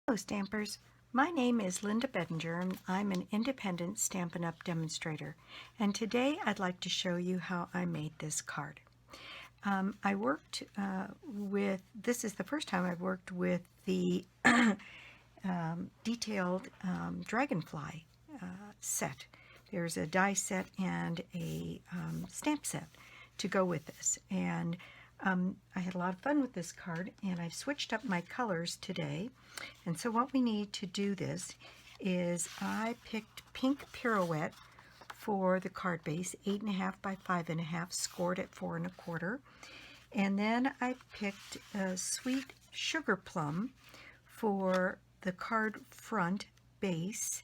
Hello Stampers, my name is Linda Bedinger and I'm an independent Stampin' Up! Demonstrator, and today I'd like to show you how I made this card. I worked this is the first time I've worked with the detailed Dragonfly set. There's a die set and a stamp set to go with this, and I had a lot of fun with this card, and I've switched up my colors today. And so what we need to do this is I picked Pink Pirouette for the card base, 8.5 by 5.5, scored at 4 1/4. And then I picked Sweet Sugar Plum for the card front base.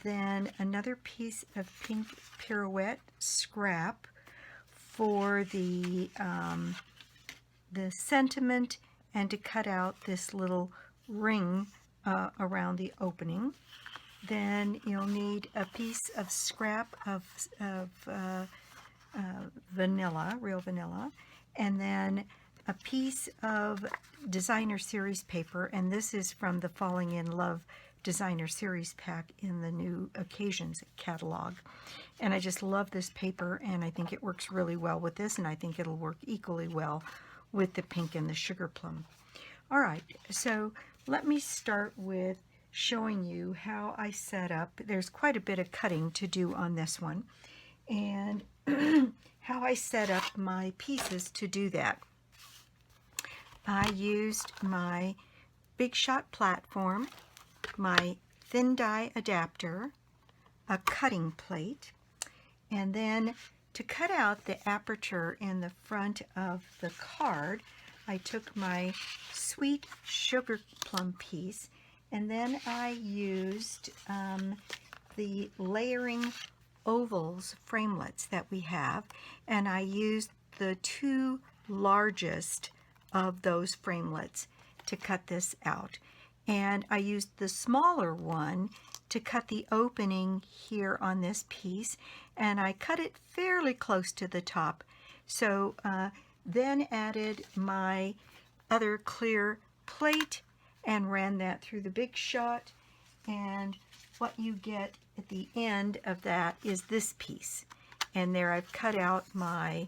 Then another piece of Pink Pirouette scrap for the sentiment, and to cut out this little ring around the opening. Then you'll need a piece of scrap of vanilla, real vanilla, and then a piece of designer series paper, and this is from the Falling in Love designer series pack in the new Occasions catalog. And I just love this paper, and I think it works really well with this, and I think it'll work equally well with the pink and the sugar plum. All right, so let me start with showing you how I set up. There's quite a bit of cutting to do on this one, and how I set up my pieces to do that. I used my Big Shot platform, my thin die adapter, a cutting plate, and then to cut out the aperture in the front of the card, I took my Sweet Sugar Plum piece, and then I used the layering ovals framelets that we have, and I used the two largest of those framelets to cut this out. And I used the smaller one to cut the opening here on this piece, and I cut it fairly close to the top. So then added my other clear plate and ran that through the Big Shot, and what you get at the end of that is this piece. And there I've cut out my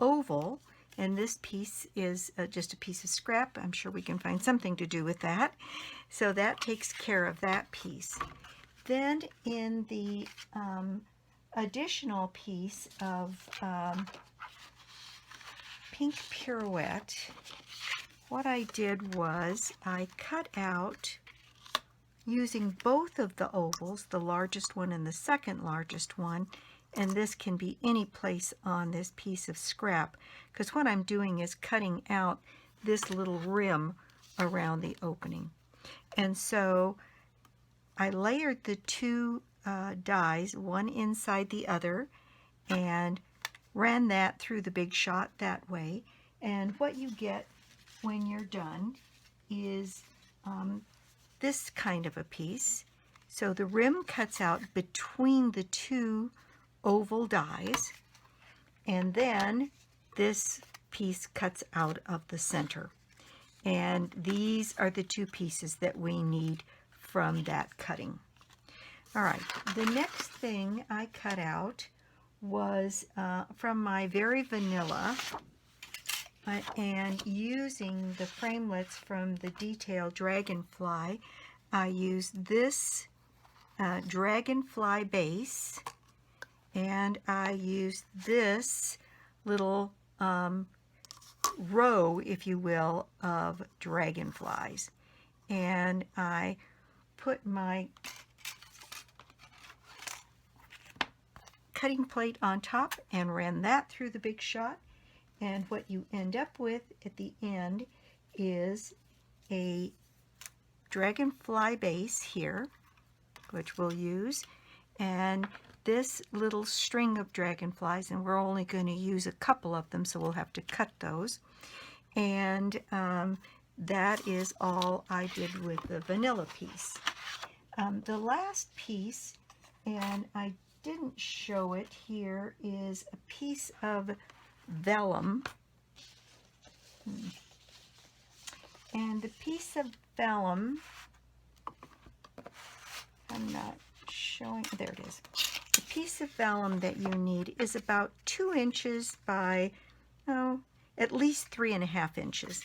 oval, and this piece is just a piece of scrap. I'm sure we can find something to do with that. So that takes care of that piece. Then in the additional piece of Pink Pirouette, what I did was I cut out, using both of the ovals, the largest one and the second largest one, and this can be any place on this piece of scrap, because what I'm doing is cutting out this little rim around the opening. And so I layered the two dies, one inside the other, and ran that through the Big Shot that way. And what you get when you're done is this kind of a piece. So the rim cuts out between the two oval dies, and then this piece cuts out of the center. And these are the two pieces that we need from that cutting. All right, the next thing I cut out was from my Very Vanilla, and using the framelets from the Detail Dragonfly, I used this Dragonfly base, and I used this little row, if you will, of dragonflies. And I put my cutting plate on top and ran that through the Big Shot. And what you end up with at the end is a dragonfly base here, which we'll use, and this little string of dragonflies, and we're only going to use a couple of them, so we'll have to cut those. And that is all I did with the vanilla piece. The last piece, and I didn't show it here, is a piece of vellum, And the piece of vellum, I'm not showing, there it is. The piece of vellum that you need is about 2 inches by, oh, at least 3.5 inches.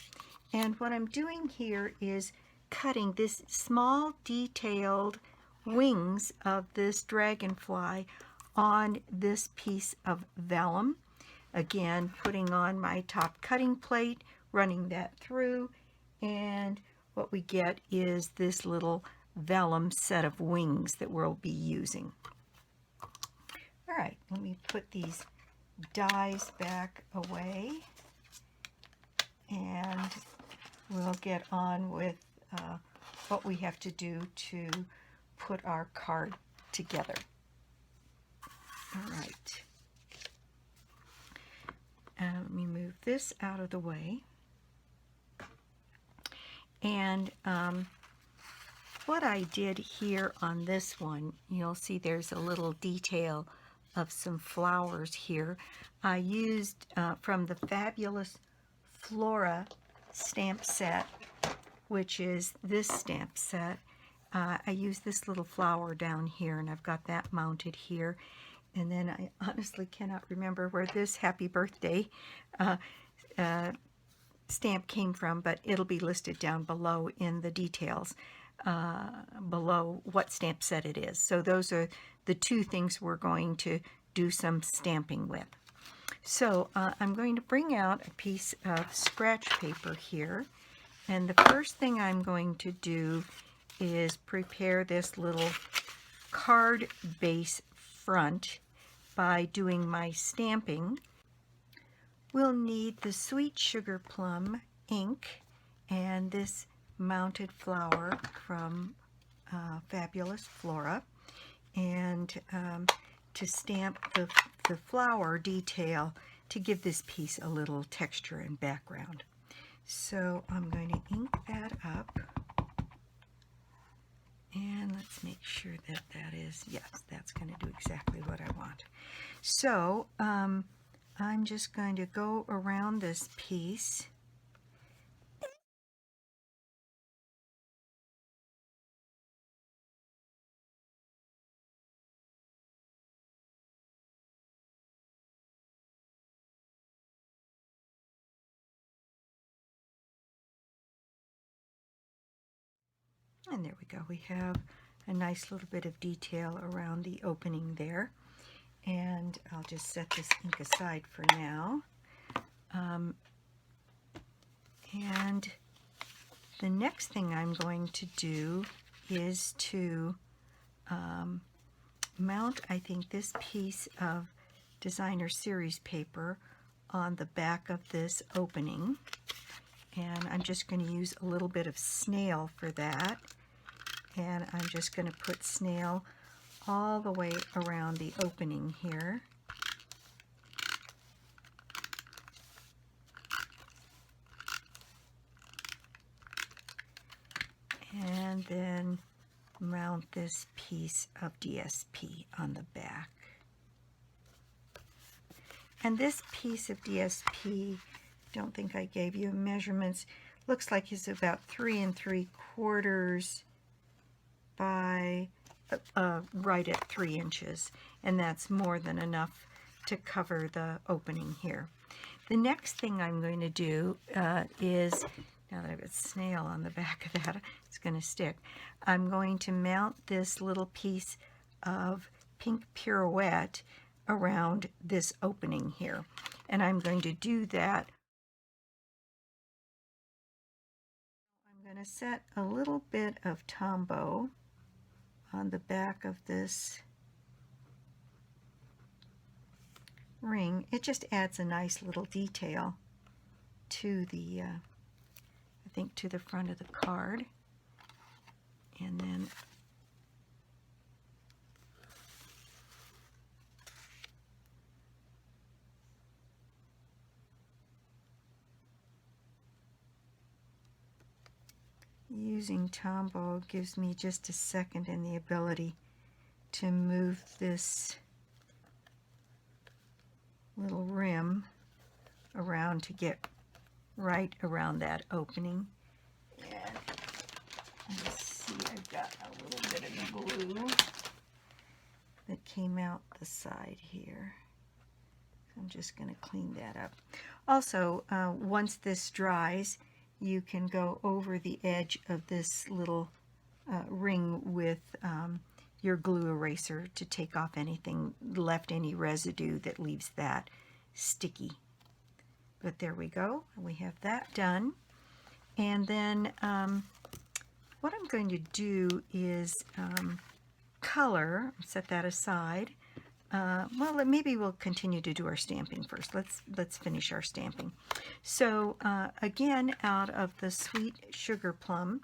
And what I'm doing here is cutting this small detailed wings of this dragonfly on this piece of vellum. Again, putting on my top cutting plate, running that through, and what we get is this little vellum set of wings that we'll be using. All right, let me put these dies back away, and we'll get on with what we have to do to put our card together. All right. Let me move this out of the way. And what I did here on this one, you'll see there's a little detail of some flowers here. I used from the Fabulous Flora stamp set, which is this stamp set. I used this little flower down here, and I've got that mounted here. And then I honestly cannot remember where this happy birthday stamp came from, but it'll be listed down below in the details below what stamp set it is. So those are the two things we're going to do some stamping with. So I'm going to bring out a piece of scratch paper here, and the first thing I'm going to do is prepare this little card base front by doing my stamping. We'll need the Sweet Sugar Plum ink and this mounted flower from Fabulous Flora, and to stamp the flower detail to give this piece a little texture and background. So I'm going to ink that up, and let's make sure that that is, yes, that's going to do exactly what I want. So I'm just going to go around this piece . And there we go. We have a nice little bit of detail around the opening there. And I'll just set this ink aside for now. And the next thing I'm going to do is to mount, I think, this piece of designer series paper on the back of this opening. And I'm just going to use a little bit of snail for that. And I'm just going to put snail all the way around the opening here. And then mount this piece of DSP on the back. And this piece of DSP, don't think I gave you measurements, looks like it's about 3 3/4 by right at 3 inches, and that's more than enough to cover the opening here. The next thing I'm going to do is, now that I've got snail on the back of that, it's going to stick. I'm going to mount this little piece of pink pirouette around this opening here, and I'm going to do that. I'm going to set a little bit of Tombow on the back of this ring. It just adds a nice little detail to the I think to the front of the card. And then using Tombow gives me just a second and the ability to move this little rim around to get right around that opening. Let's see, I've got a little bit of glue that came out the side here. I'm just going to clean that up. Also, once this dries, you can go over the edge of this little ring with your glue eraser to take off anything left, any residue that leaves that sticky. But there we go. We have that done. And then what I'm going to do is color, set that aside. Well, maybe we'll continue to do our stamping first. Let's finish our stamping. So again, out of the Sweet Sugar Plum,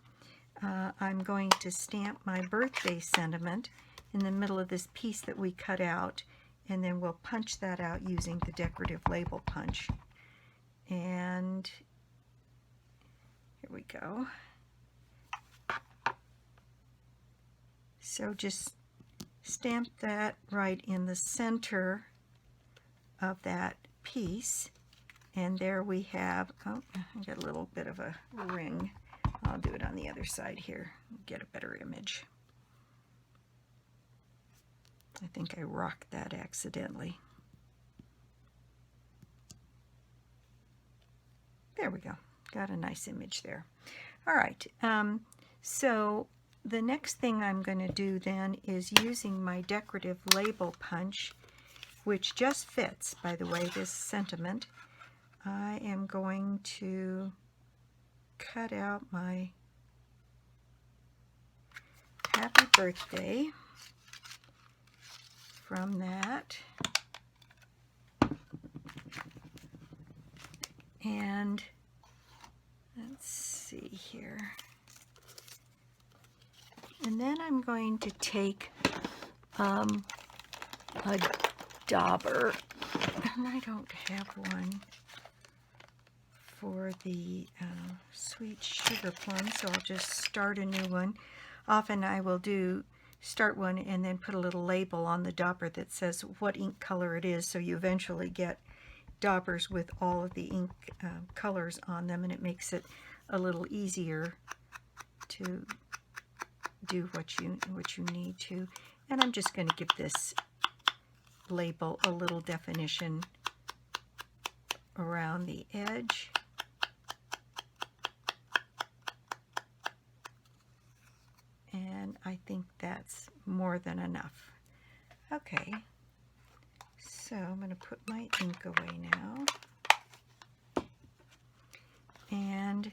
I'm going to stamp my birthday sentiment in the middle of this piece that we cut out, and then we'll punch that out using the decorative label punch. And here we go. So just stamp that right in the center of that piece, and there we have, oh, I got a little bit of a ring. I'll do it on the other side here, get a better image. I think I rocked that accidentally. There we go, got a nice image there. All right, so the next thing I'm going to do then is using my decorative label punch, which just fits, by the way, this sentiment. I am going to cut out my happy birthday from that. And let's see here. And then I'm going to take a dauber, and I don't have one for the Sweet Sugar Plum, so I'll just start a new one. Often I will start one and then put a little label on the dauber that says what ink color it is, so you eventually get daubers with all of the ink colors on them, and it makes it a little easier to do what you need to. And I'm just going to give this label a little definition around the edge. And I think that's more than enough. Okay, so I'm going to put my ink away now. And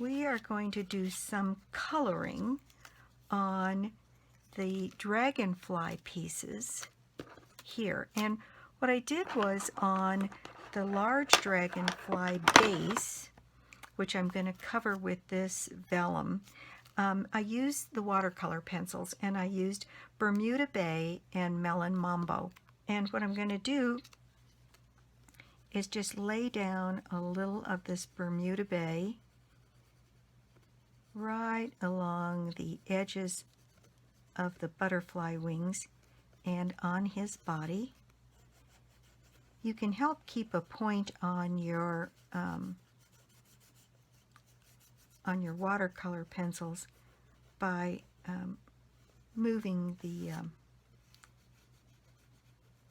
we are going to do some coloring on the Dragonfly pieces here. And what I did was on the large Dragonfly base, which I'm going to cover with this vellum, I used the watercolor pencils, and I used Bermuda Bay and Melon Mambo. And what I'm going to do is just lay down a little of this Bermuda Bay right along the edges of the butterfly wings and on his body. You can help keep a point on your watercolor pencils by moving the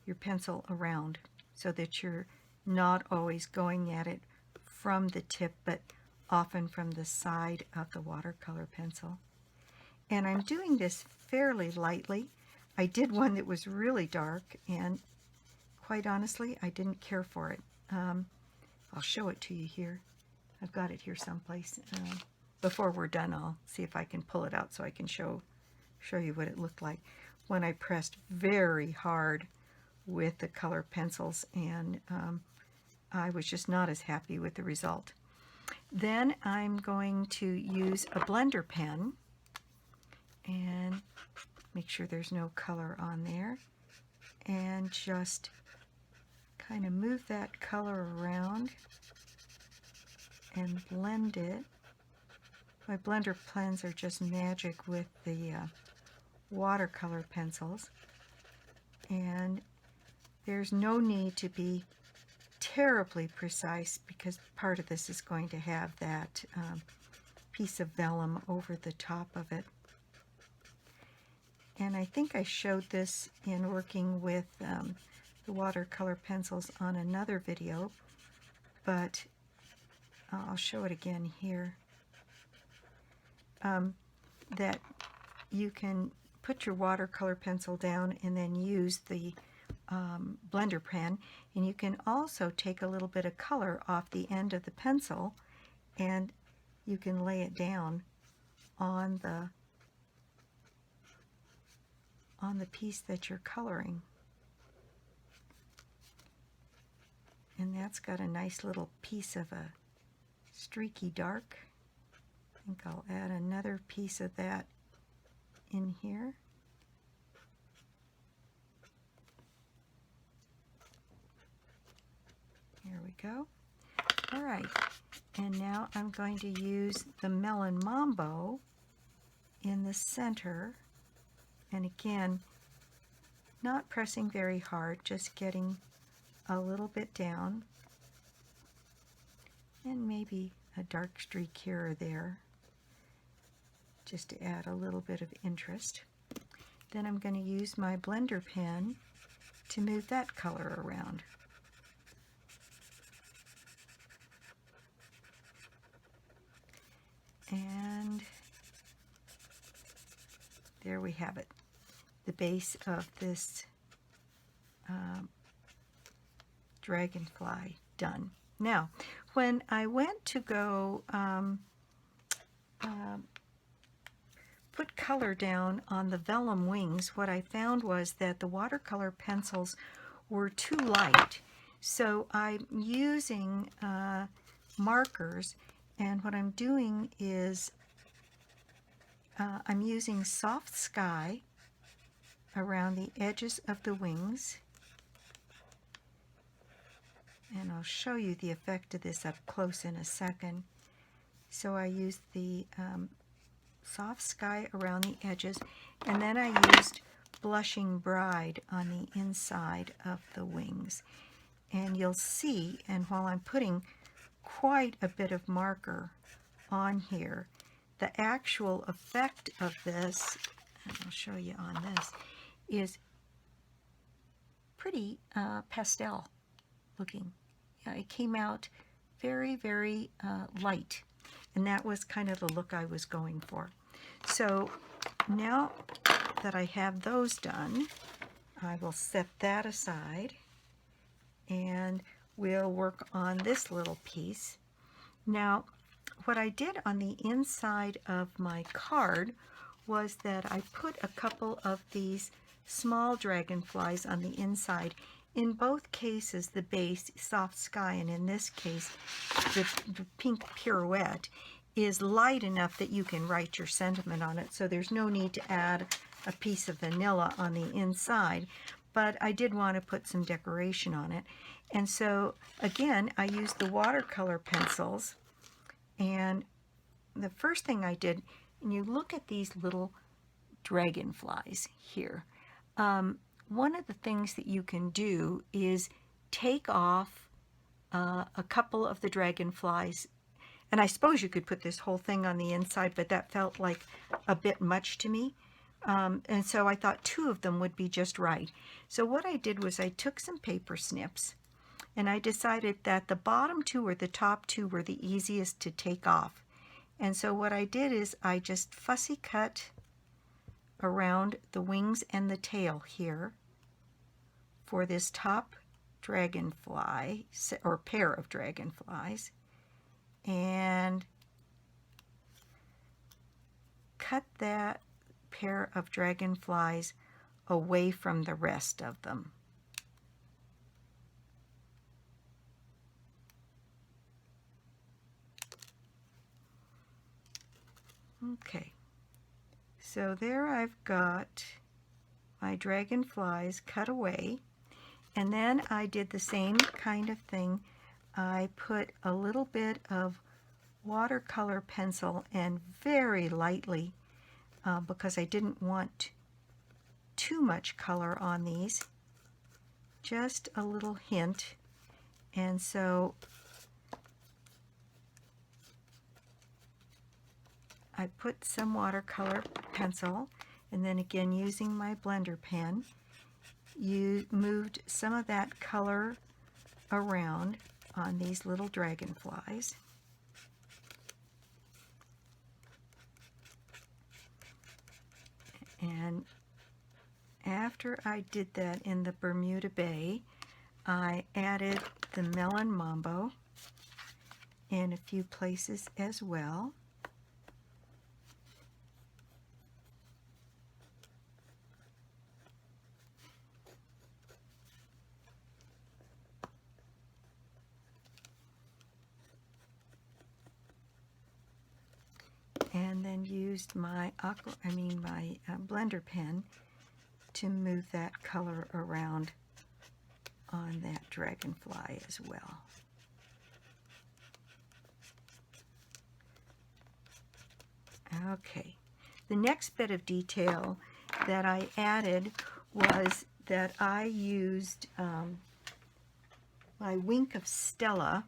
your pencil around so that you're not always going at it from the tip, but often from the side of the watercolor pencil. And I'm doing this fairly lightly. I did one that was really dark, and quite honestly, I didn't care for it. I'll show it to you here. I've got it here someplace. Before we're done, I'll see if I can pull it out so I can show you what it looked like when I pressed very hard with the color pencils, and I was just not as happy with the result. Then I'm going to use a blender pen and make sure there's no color on there, and just kind of move that color around and blend it. My blender pens are just magic with the watercolor pencils, and there's no need to be terribly precise because part of this is going to have that piece of vellum over the top of it. And I think I showed this in working with the watercolor pencils on another video, but I'll show it again here. That you can put your watercolor pencil down and then use the blender pen, and you can also take a little bit of color off the end of the pencil and you can lay it down on the piece that you're coloring. And that's got a nice little piece of a streaky dark. I think I'll add another piece of that in here. Here we go. All right, and now I'm going to use the Melon Mambo in the center. And again, not pressing very hard, just getting a little bit down. And maybe a dark streak here or there, just to add a little bit of interest. Then I'm going to use my blender pen to move that color around. And there we have it, the base of this Dragonfly done. Now, when I went to go put color down on the vellum wings, what I found was that the watercolor pencils were too light. So I'm using markers, and what I'm doing is I'm using Soft Sky around the edges of the wings. And I'll show you the effect of this up close in a second. So I used the Soft Sky around the edges, and then I used Blushing Bride on the inside of the wings. And you'll see, and while I'm putting quite a bit of marker on here, the actual effect of this, and I'll show you on this, is pretty pastel looking. It came out very, very light, and that was kind of the look I was going for. So now that I have those done, I will set that aside and we'll work on this little piece. Now, what I did on the inside of my card was that I put a couple of these small dragonflies on the inside. In both cases, the base, Soft Sky, and in this case, the pink pirouette, is light enough that you can write your sentiment on it, so there's no need to add a piece of vanilla on the inside, but I did want to put some decoration on it. And so, again, I used the watercolor pencils, and the first thing I did, and you look at these little dragonflies here, one of the things that you can do is take off a couple of the dragonflies, and I suppose you could put this whole thing on the inside, but that felt like a bit much to me, and so I thought 2 of them would be just right. So what I did was I took some paper snips, and I decided that the bottom 2 or the top 2 were the easiest to take off. And so what I did is I just fussy cut around the wings and the tail here for this top dragonfly, or pair of dragonflies, and cut that pair of dragonflies away from the rest of them. Okay, so there I've got my dragonflies cut away, and then I did the same kind of thing. I put a little bit of watercolor pencil, and very lightly, because I didn't want too much color on these, just a little hint. And so I put some watercolor pencil, and then again using my blender pen, you moved some of that color around on these little dragonflies. And after I did that in the Bermuda Bay, I added the melon mambo in a few places as well. And then used my blender pen to move that color around on that dragonfly as well. Okay, the next bit of detail that I added was that I used my Wink of Stella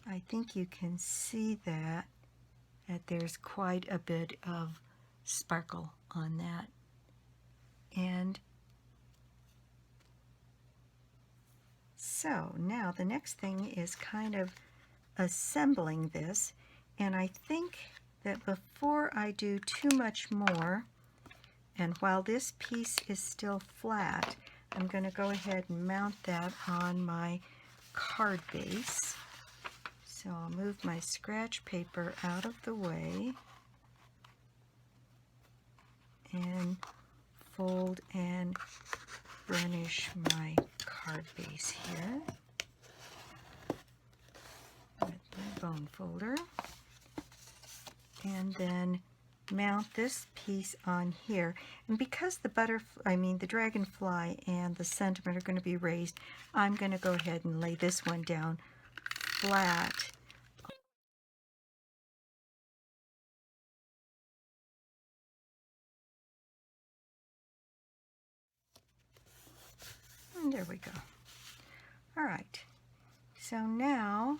I think you can see that there's quite a bit of sparkle on that. And so now the next thing is kind of assembling this, and I think that before I do too much more, and while this piece is still flat, I'm going to go ahead and mount that on my card base. So I'll move my scratch paper out of the way and fold and burnish my card base here with my bone folder, and then mount this piece on here. And because the the dragonfly and the sentiment are going to be raised, I'm going to go ahead and lay this one down flat. And there we go. All right. So now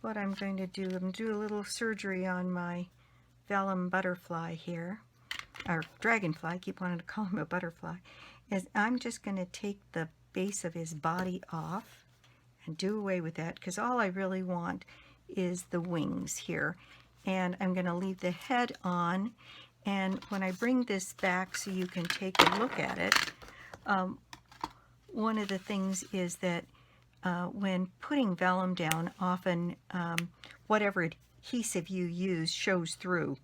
what I'm going to do, I'm going to do a little surgery on my vellum butterfly here, or dragonfly, I keep wanting to call him a butterfly, is I'm just going to take the base of his body off and do away with that, because all I really want is the wings here. And I'm going to leave the head on, and when I bring this back so you can take a look at it, one of the things is that when putting vellum down, often whatever adhesive you use shows through.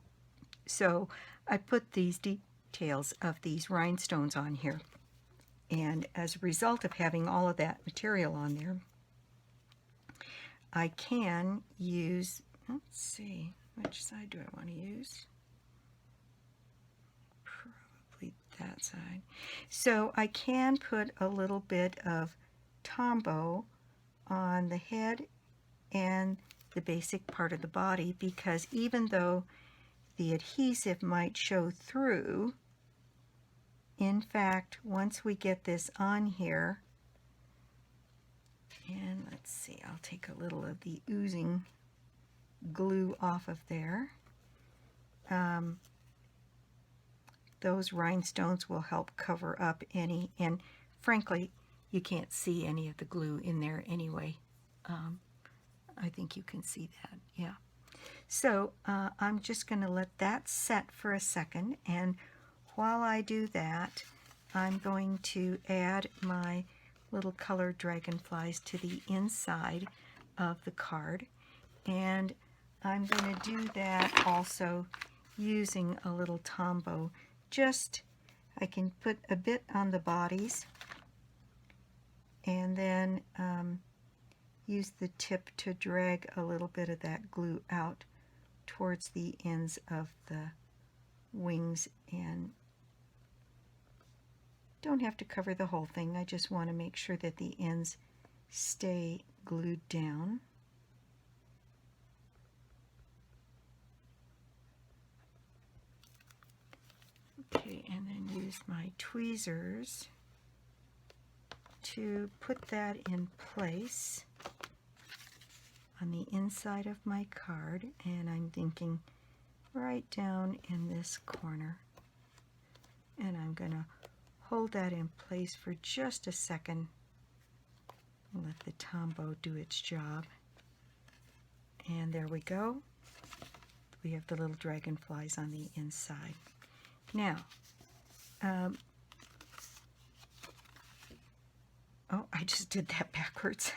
So I put these details of these rhinestones on here, and as a result of having all of that material on there, I can use, let's see, which side do I want to use? Probably that side. So I can put a little bit of Tombow on the head and the basic part of the body, because even though the adhesive might show through, in fact, once we get this on here, and let's see, I'll take a little of the oozing glue off of there. Those rhinestones will help cover up any, and frankly, you can't see any of the glue in there anyway. I think you can see that, yeah. So I'm just going to let that set for a second, and while I do that, I'm going to add my little colored dragonflies to the inside of the card, and I'm going to do that also using a little Tombow. Just, I can put a bit on the bodies and then use the tip to drag a little bit of that glue out towards the ends of the wings, and don't have to cover the whole thing. I just want to make sure that the ends stay glued down. Okay, and then use my tweezers to put that in place on the inside of my card, and I'm thinking right down in this corner. And I'm going to hold that in place for just a second and let the Tombow do its job. And there we go. We have the little dragonflies on the inside. Now, oh, I just did that backwards.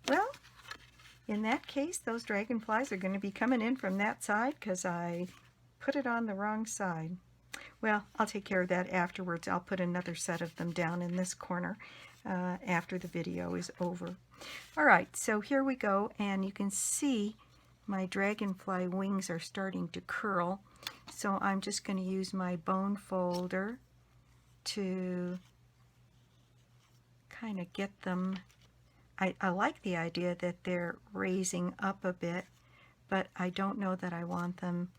Well, in that case, those dragonflies are going to be coming in from that side because I put it on the wrong side. Well, I'll take care of that afterwards. I'll put another set of them down in this corner after the video is over. All right, so here we go, and you can see my dragonfly wings are starting to curl. So I'm just going to use my bone folder to kind of get them. I like the idea that they're raising up a bit, but I don't know that I want them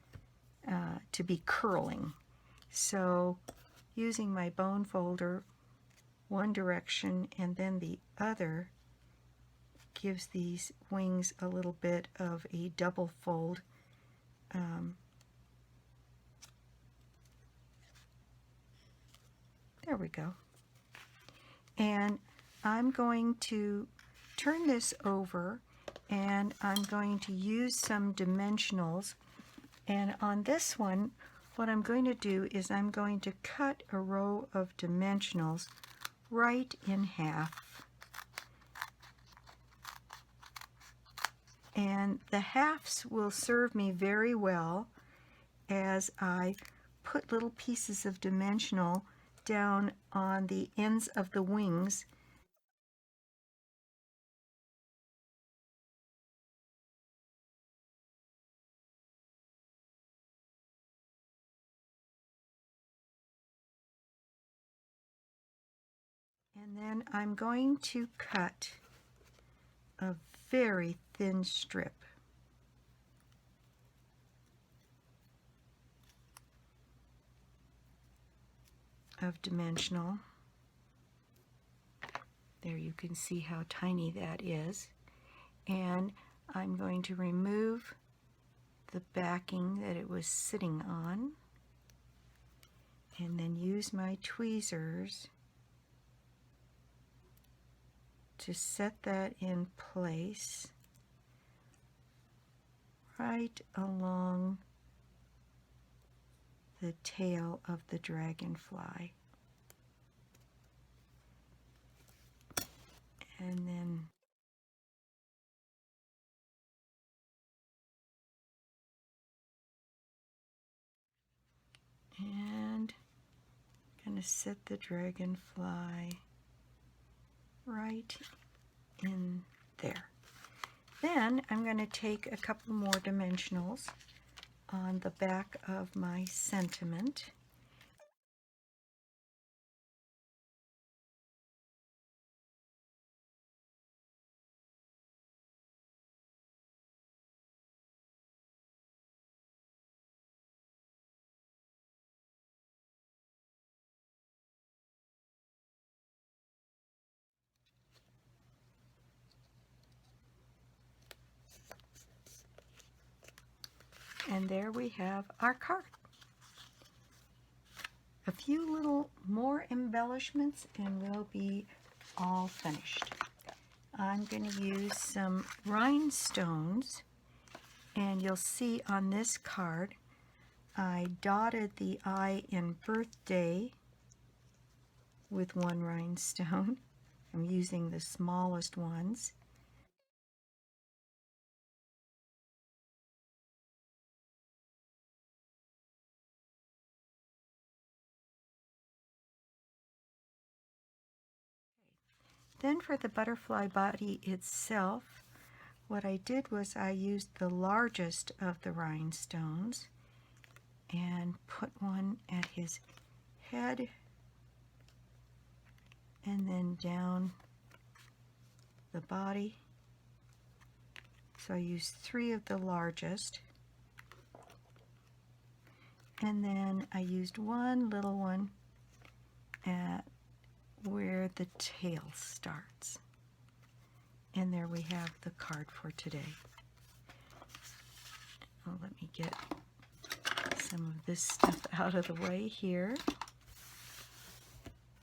to be curling. So using my bone folder one direction and then the other gives these wings a little bit of a double fold. There we go. And I'm going to turn this over, and I'm going to use some dimensionals. And on this one, what I'm going to do is I'm going to cut a row of dimensionals right in half. And the halves will serve me very well as I put little pieces of dimensional down on the ends of the wings. And then I'm going to cut a very thin strip of dimensional. There you can see how tiny that is. And I'm going to remove the backing that it was sitting on, and then use my tweezers to set that in place right along the tail of the dragonfly. And then I'm going to set the dragonfly right in there. Then I'm going to take a couple more dimensionals on the back of my sentiment. And there we have our card. A few little more embellishments and we'll be all finished. I'm going to use some rhinestones, and you'll see on this card I dotted the I in birthday with one rhinestone. I'm using the smallest ones. Then for the butterfly body itself, what I did was I used the largest of the rhinestones and put one at his head and then down the body. So I used 3 of the largest, and then I used one little one at where the tail starts. And there we have the card for today. Oh, let me get some of this stuff out of the way here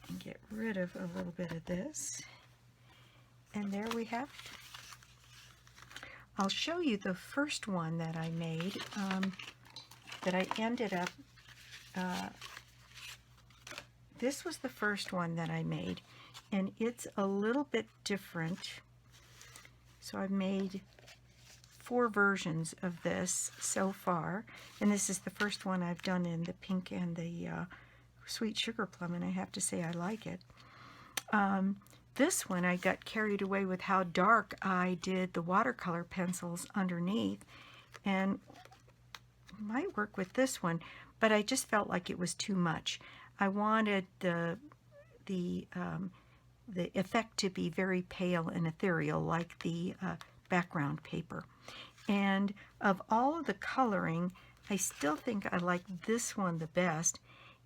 and get rid of a little bit of this. And there we have it. I'll show you the first one that I made, that I ended up, this was the first one that I made, and it's a little bit different. So I've made 4 versions of this so far, and this is the first one I've done in the pink and the sweet sugar plum, and I have to say I like it. This one I got carried away with how dark I did the watercolor pencils underneath, and might work with this one, but I just felt like it was too much. I wanted the effect to be very pale and ethereal, like the background paper. And of all of the coloring, I still think I like this one the best,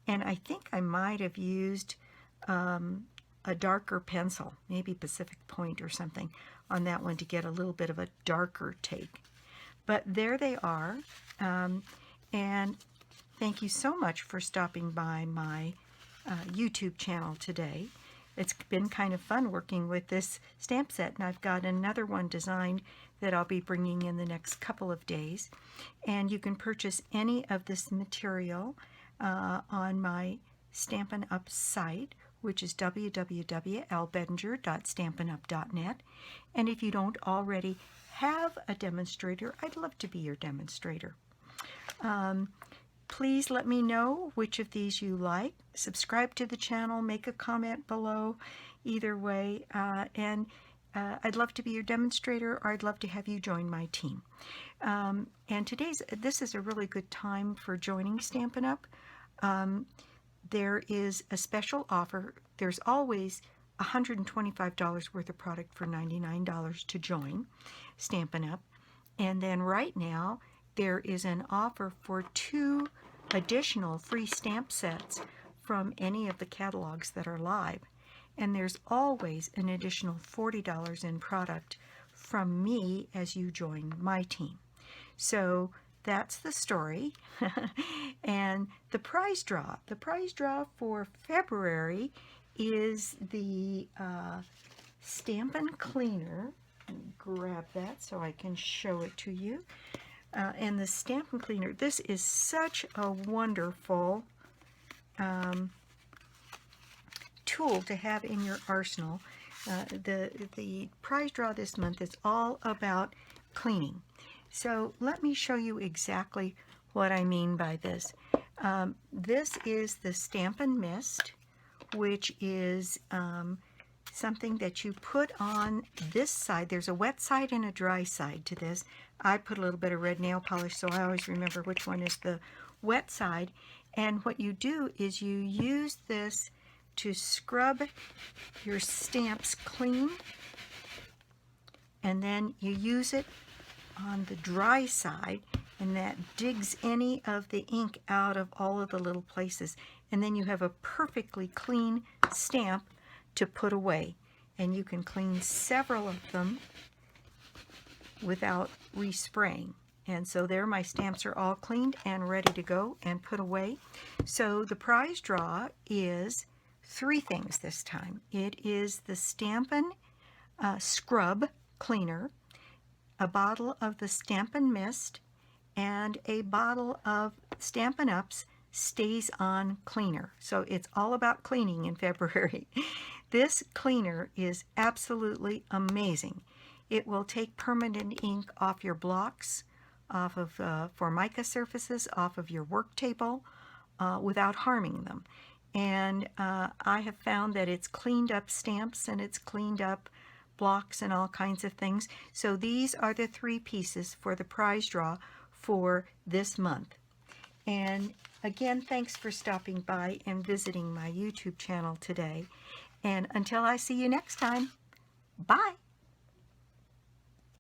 and I think I might have used a darker pencil, maybe Pacific Point or something, on that one to get a little bit of a darker take. But there they are, and thank you so much for stopping by my YouTube channel today. It's been kind of fun working with this stamp set, and I've got another one designed that I'll be bringing in the next couple of days. And you can purchase any of this material on my Stampin' Up site, which is www.lbedinger.stampinup.net. And if you don't already have a demonstrator, I'd love to be your demonstrator. Please let me know which of these you like. Subscribe to the channel, make a comment below, either way. And I'd love to be your demonstrator, or I'd love to have you join my team. And this is a really good time for joining Stampin' Up. There is a special offer. There's always $125 worth of product for $99 to join Stampin' Up. And then right now, there is an offer for 2 additional free stamp sets from any of the catalogs that are live. And there's always an additional $40 in product from me as you join my team. So that's the story. And the prize draw for February is the Stampin Cleaner. Let me grab that so I can show it to you. And the Stampin Cleaner, this is such a wonderful tool to have in your arsenal. The prize draw this month is all about cleaning. So let me show you exactly what I mean by this. This is the Stampin Mist, which is something that you put on this side. There's a wet side and a dry side to this. I put a little bit of red nail polish, so I always remember which one is the wet side. And what you do is you use this to scrub your stamps clean, and then you use it on the dry side, and that digs any of the ink out of all of the little places, and then you have a perfectly clean stamp to put away. And you can clean several of them without respraying. And so there, my stamps are all cleaned and ready to go and put away. So the prize draw is 3 things this time. It is the Stampin Scrub Cleaner, a bottle of the Stampin Mist, and a bottle of Stampin' Up's StazOn Cleaner. So it's all about cleaning in February. This cleaner is absolutely amazing. It will take permanent ink off your blocks, off of Formica surfaces, off of your work table, without harming them. and I have found that it's cleaned up stamps and it's cleaned up blocks and all kinds of things. So these are the 3 pieces for the prize draw for this month. And again, thanks for stopping by and visiting my YouTube channel today. And until I see you next time, bye!